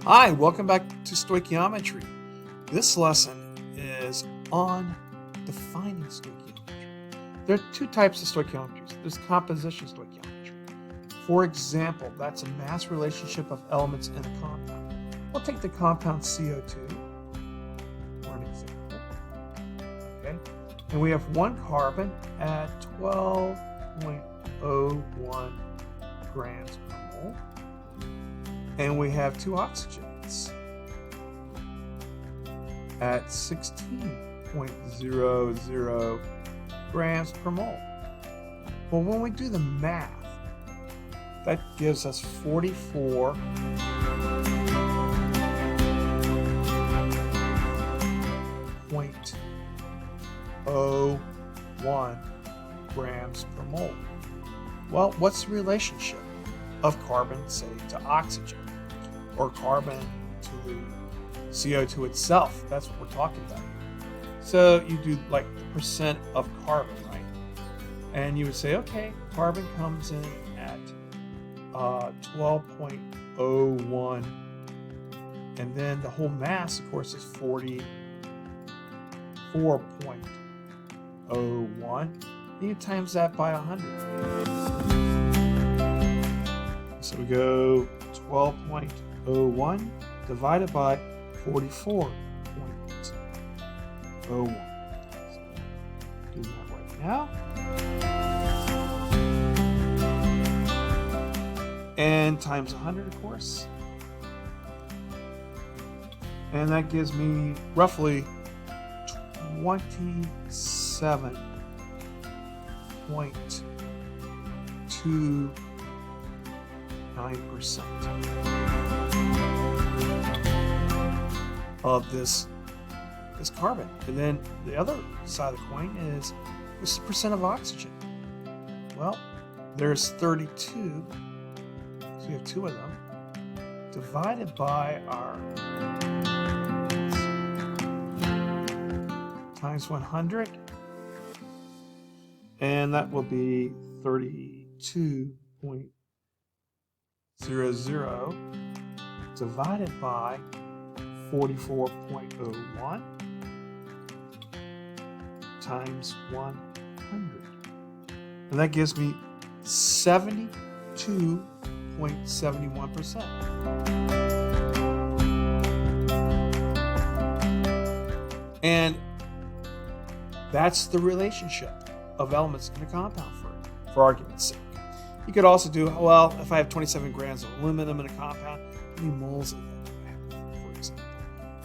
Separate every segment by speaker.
Speaker 1: Hi, welcome back to Stoichiometry. This lesson is on defining stoichiometry. There are two types of stoichiometries. There's composition stoichiometry. For example, that's a mass relationship of elements in a compound. We'll take the compound CO2 for an example. Okay, and we have one carbon at 12.01 grams per mole. And we have two oxygens at 16.00 grams per mole. Well, when we do the math, that gives us 44.01 grams per mole. Well, what's the relationship of carbon, say, to oxygen, or carbon to CO2 itself? That's what we're talking about here. So you do like the percent of carbon, right? And you would say, okay, carbon comes in at 12.01, and then the whole mass, of course, is 44.01. And you times that by 100. So we go 12.01 divided by 44.01. So do that right now. And times 100, of course. And that gives me roughly 27.29% of this carbon. And then the other side of the coin is what's the percent of oxygen? Well, there's 32, so we have two of them, divided by our times 100, and that will be 32.00 divided by 44.01 times 100. And that gives me 72.71%. And that's the relationship of elements in a compound for argument's sake. You could also do, well, if I have 27 grams of aluminum in a compound, how many moles of that do I have, for example?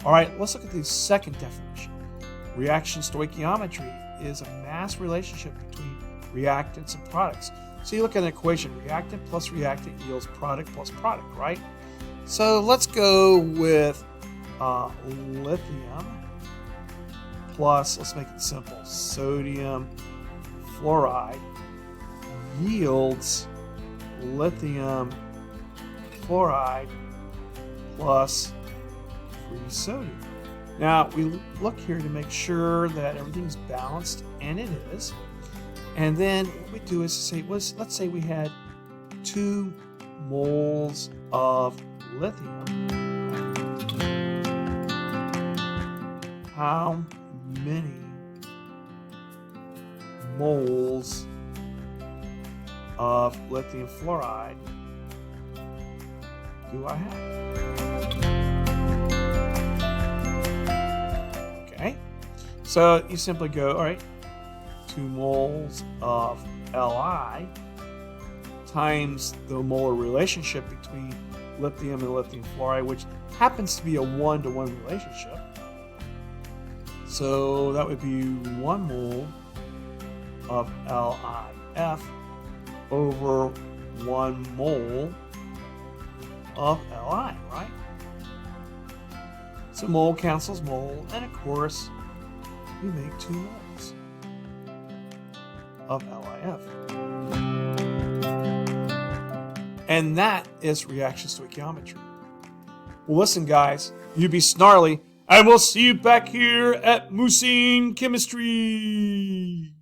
Speaker 1: All right, let's look at the second definition. Reaction stoichiometry is a mass relationship between reactants and products. So you look at an equation, reactant plus reactant yields product plus product, right? So let's go with lithium plus, let's make it simple, sodium fluoride yields lithium fluoride plus free sodium. Now we look here to make sure that everything's balanced, and it is. And then what we do is say, let's say we had 2 moles of lithium. How many moles of lithium fluoride do I have? Okay, so you simply go, all right, 2 moles of Li times the molar relationship between lithium and lithium fluoride, which happens to be a 1-to-1 relationship. So that would be 1 mole of LiF over 1 mole of Li, right? So mole cancels mole, and of course, we make 2 moles of LiF. And that is reaction stoichiometry. Well, listen, guys, you be snarly, and we'll see you back here at Moosine Chemistry.